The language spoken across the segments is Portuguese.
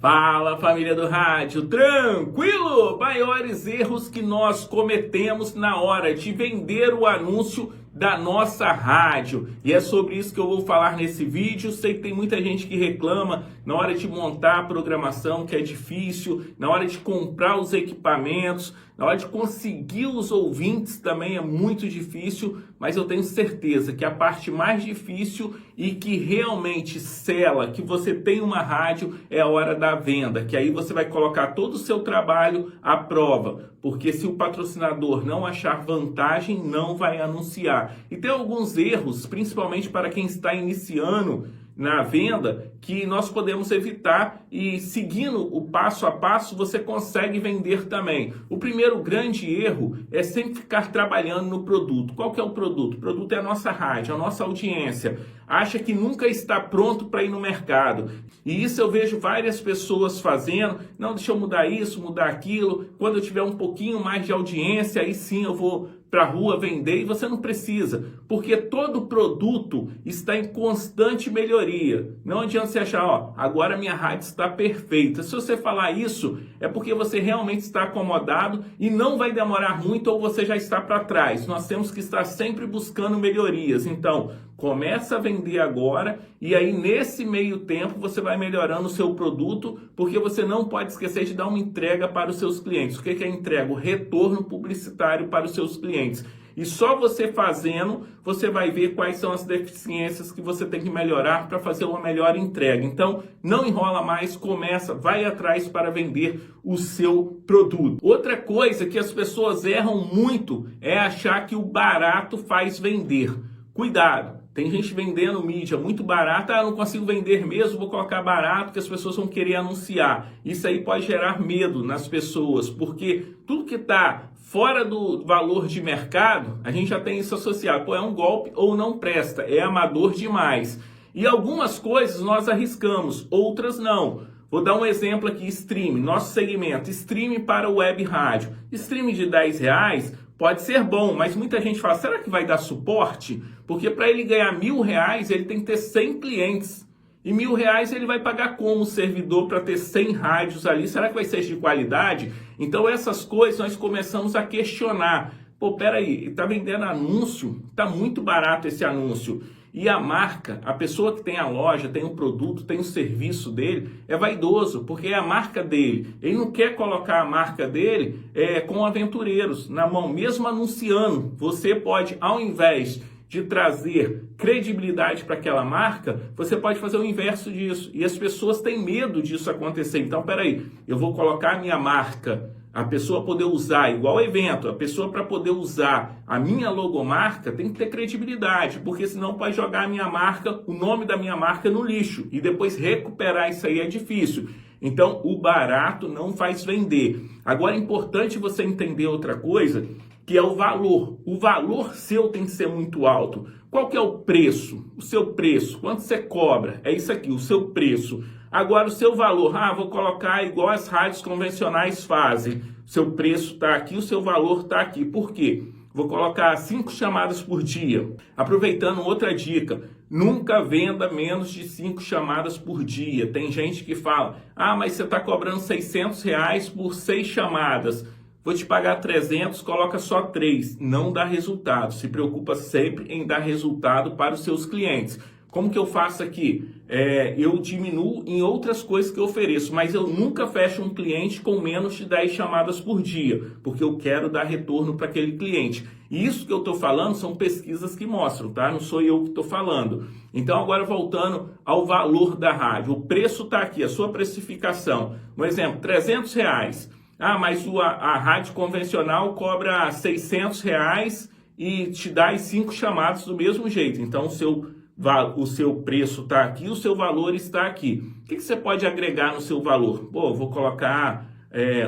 Fala, família do rádio, tranquilo? Maiores erros que nós cometemos na hora de vender o anúncio da nossa rádio. E é sobre isso que eu vou falar nesse vídeo. Sei que tem muita gente que reclama na hora de montar a programação, que é difícil, na hora de comprar os equipamentos, na hora de conseguir os ouvintes também é muito difícil, mas eu tenho certeza que a parte mais difícil e que realmente sela que você tem uma rádio é a hora da venda, que aí você vai colocar todo o seu trabalho à prova, porque se o patrocinador não achar vantagem, não vai anunciar. E tem alguns erros, principalmente para quem está iniciando na venda, que nós podemos evitar e seguindo o passo a passo você consegue vender também. O primeiro grande erro é sempre ficar trabalhando no produto. Qual que é o produto? O produto é a nossa rádio, a nossa audiência. Acha que nunca está pronto para ir no mercado. E isso eu vejo várias pessoas fazendo. Não, deixa eu mudar isso, mudar aquilo. Quando eu tiver um pouquinho mais de audiência, aí sim eu vou para a rua vender, e você não precisa, porque todo produto está em constante melhoria. Não adianta você achar, ó, agora minha rádio está perfeita. Se você falar isso, é porque você realmente está acomodado e não vai demorar muito ou você já está para trás. Nós temos que estar sempre buscando melhorias. Então, começa a vender agora e aí nesse meio tempo você vai melhorando o seu produto, porque você não pode esquecer de dar uma entrega para os seus clientes. O que é entrega? O retorno publicitário para os seus clientes. E só você fazendo, você vai ver quais são as deficiências que você tem que melhorar para fazer uma melhor entrega. Então, não enrola mais, começa, vai atrás para vender o seu produto. Outra coisa que as pessoas erram muito é achar que o barato faz vender. Cuidado! Tem gente vendendo mídia muito barata, eu não consigo vender mesmo, vou colocar barato que as pessoas vão querer anunciar. Isso aí pode gerar medo nas pessoas, porque tudo que está fora do valor de mercado, a gente já tem isso associado. Pô, é um golpe ou não presta, é amador demais. E algumas coisas nós arriscamos, outras não. Vou dar um exemplo aqui, streaming, nosso segmento, streaming para web rádio. Streaming de R$10 pode ser bom, mas muita gente fala, será que vai dar suporte? Porque para ele ganhar R$1.000, ele tem que ter 100 clientes. E R$1.000 ele vai pagar como servidor para ter 100 rádios ali? Será que vai ser de qualidade? Então essas coisas nós começamos a questionar. Pô, peraí, tá vendendo anúncio? Tá muito barato esse anúncio. E a marca, a pessoa que tem a loja, tem o produto, tem o serviço dele, é vaidoso, porque é a marca dele. Ele não quer colocar a marca dele com aventureiros na mão, mesmo anunciando. Você pode, ao invés de trazer credibilidade para aquela marca, você pode fazer o inverso disso. E as pessoas têm medo disso acontecer. Então, peraí, eu vou colocar a minha marca, a pessoa poder usar, igual evento, a pessoa para poder usar a minha logomarca tem que ter credibilidade, porque senão pode jogar a minha marca, o nome da minha marca no lixo e depois recuperar isso aí é difícil. Então, o barato não faz vender. Agora é importante você entender outra coisa, que é o valor. O valor seu tem que ser muito alto. Qual que é o preço? O seu preço. Quanto você cobra? É isso aqui, o seu preço. Agora o seu valor. Vou colocar igual as rádios convencionais fazem. Seu preço está aqui, o seu valor está aqui. Por quê? Vou colocar 5 chamadas por dia. Aproveitando outra dica, nunca venda menos de 5 chamadas por dia. Tem gente que fala, mas você está cobrando R$600 por 6 chamadas. Vou te pagar 300, coloca só 3. Não dá resultado. Se preocupa sempre em dar resultado para os seus clientes. Como que eu faço aqui? Eu diminuo em outras coisas que eu ofereço, mas eu nunca fecho um cliente com menos de 10 chamadas por dia, porque eu quero dar retorno para aquele cliente. E isso que eu estou falando são pesquisas que mostram, tá? Não sou eu que estou falando. Então, agora voltando ao valor da rádio. O preço está aqui, a sua precificação. Um exemplo, R$300. Mas a rádio convencional cobra R$600 e te dá as 5 chamadas do mesmo jeito. Então, o seu preço está aqui, o seu valor está aqui. O que você pode agregar no seu valor? Pô, vou colocar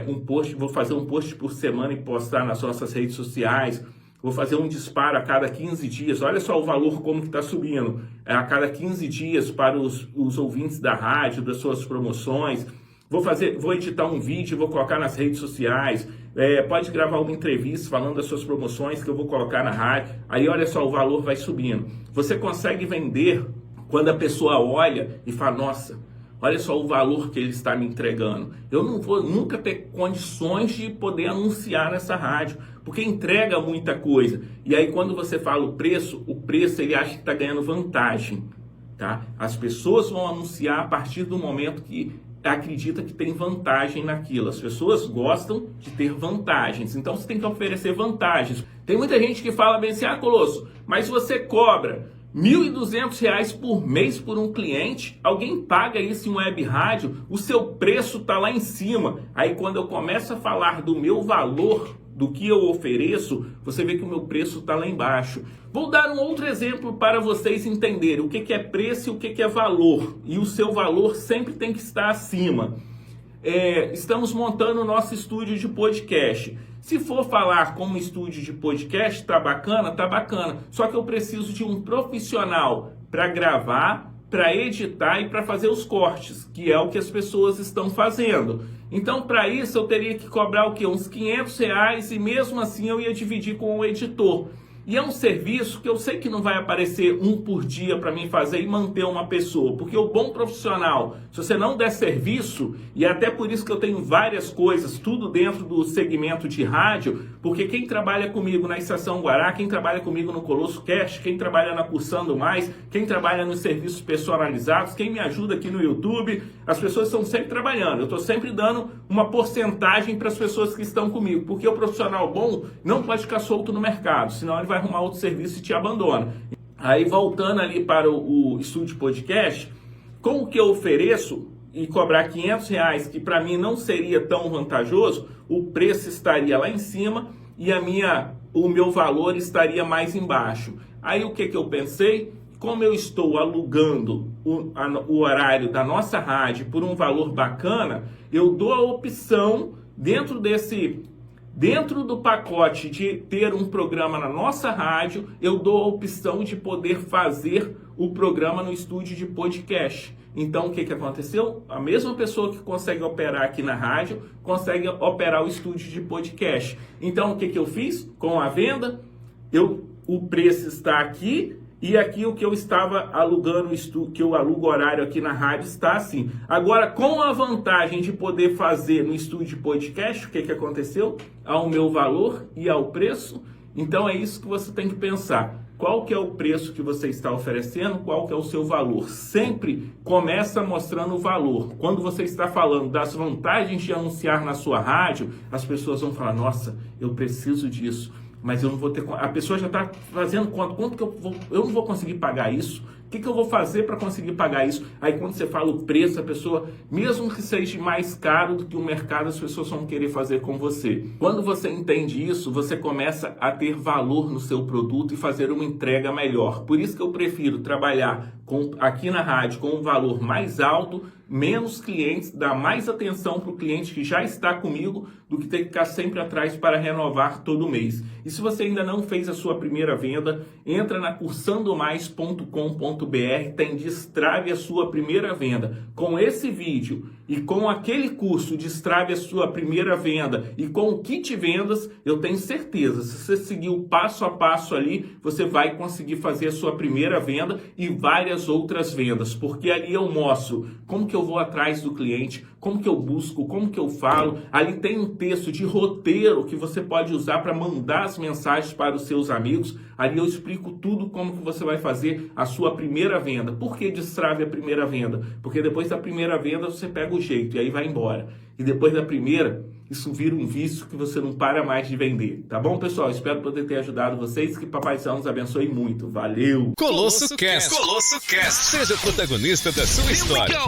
um post, vou fazer um post por semana e postar nas nossas redes sociais. Vou fazer um disparo a cada 15 dias. Olha só o valor como que está subindo. A cada 15 dias para os ouvintes da rádio, das suas promoções. Vou editar um vídeo, vou colocar nas redes sociais. Pode gravar uma entrevista falando das suas promoções que eu vou colocar na rádio. Aí olha só, o valor vai subindo. Você consegue vender quando a pessoa olha e fala, nossa, olha só o valor que ele está me entregando. Eu não vou nunca ter condições de poder anunciar nessa rádio, porque entrega muita coisa. E aí quando você fala o preço ele acha que está ganhando vantagem, tá? As pessoas vão anunciar a partir do momento que acredita que tem vantagem naquilo. As pessoas gostam de ter vantagens, então você tem que oferecer vantagens. Tem muita gente que fala bem assim, Colosso, mas você cobra R$1.200 por mês por um cliente, alguém paga isso em web rádio, o seu preço está lá em cima. Aí quando eu começo a falar do meu valor, do que eu ofereço, você vê que o meu preço está lá embaixo. Vou dar um outro exemplo para vocês entenderem o que é preço e o que é valor. E o seu valor sempre tem que estar acima. Estamos montando o nosso estúdio de podcast. Se for falar como estúdio de podcast, tá bacana? Só que eu preciso de um profissional para gravar, para editar e para fazer os cortes, que é o que as pessoas estão fazendo. Então, para isso, eu teria que cobrar o quê? Uns R$500 e mesmo assim eu ia dividir com o editor. E é um serviço que eu sei que não vai aparecer um por dia para mim fazer e manter uma pessoa, porque o bom profissional, se você não der serviço, e é até por isso que eu tenho várias coisas, tudo dentro do segmento de rádio, porque quem trabalha comigo na Estação Guará, quem trabalha comigo no Colosso Cast, quem trabalha na Cursando Mais, quem trabalha nos serviços personalizados, quem me ajuda aqui no YouTube, as pessoas estão sempre trabalhando, eu estou sempre dando uma porcentagem para as pessoas que estão comigo, porque o profissional bom não pode ficar solto no mercado, senão ele vai arrumar outro serviço e te abandona. Aí voltando ali para o estúdio podcast, com o que eu ofereço e cobrar R$500, que para mim não seria tão vantajoso, o preço estaria lá em cima e o meu valor estaria mais embaixo. Aí o que eu pensei? Como eu estou alugando o horário da nossa rádio por um valor bacana, eu dou a opção dentro do pacote de ter um programa na nossa rádio, eu dou a opção de poder fazer o programa no estúdio de podcast. Então, o que aconteceu? A mesma pessoa que consegue operar aqui na rádio, consegue operar o estúdio de podcast. Então, o que eu fiz? Com a venda, o preço está aqui, e aqui o que eu estava alugando, que eu alugo horário aqui na rádio, está assim. Agora, com a vantagem de poder fazer no estúdio de podcast, o que aconteceu? Ao meu valor e ao preço. Então é isso que você tem que pensar. Qual que é o preço que você está oferecendo? Qual que é o seu valor? Sempre começa mostrando o valor. Quando você está falando das vantagens de anunciar na sua rádio, as pessoas vão falar, nossa, eu preciso disso. Mas eu não vou ter... A pessoa já está fazendo conta. Quanto que eu não vou conseguir pagar isso? O que eu vou fazer para conseguir pagar isso? Aí quando você fala o preço, a pessoa, mesmo que seja mais caro do que o mercado, as pessoas vão querer fazer com você. Quando você entende isso, você começa a ter valor no seu produto e fazer uma entrega melhor. Por isso que eu prefiro trabalhar aqui na rádio com um valor mais alto, menos clientes, dar mais atenção para o cliente que já está comigo do que ter que ficar sempre atrás para renovar todo mês. E se você ainda não fez a sua primeira venda, entra na cursandomais.com.br, tem Destrave a sua primeira venda. Com esse vídeo e com aquele curso Destrave a sua primeira venda e com o kit vendas, eu tenho certeza, se você seguir o passo a passo ali, você vai conseguir fazer a sua primeira venda e várias outras vendas, porque ali eu mostro como que eu vou atrás do cliente, como que eu busco, como que eu falo. Ali tem um texto de roteiro que você pode usar para mandar as mensagens para os seus amigos. Ali eu explico tudo como que você vai fazer a sua primeira venda. Por que Destrave a primeira venda? Porque depois da primeira venda você pega o jeito e aí vai embora. E depois da primeira, isso vira um vício que você não para mais de vender. Tá bom, pessoal? Espero poder ter ajudado vocês. Que Papai Céu nos abençoe muito. Valeu! Colosso Cast. Seja protagonista da sua história.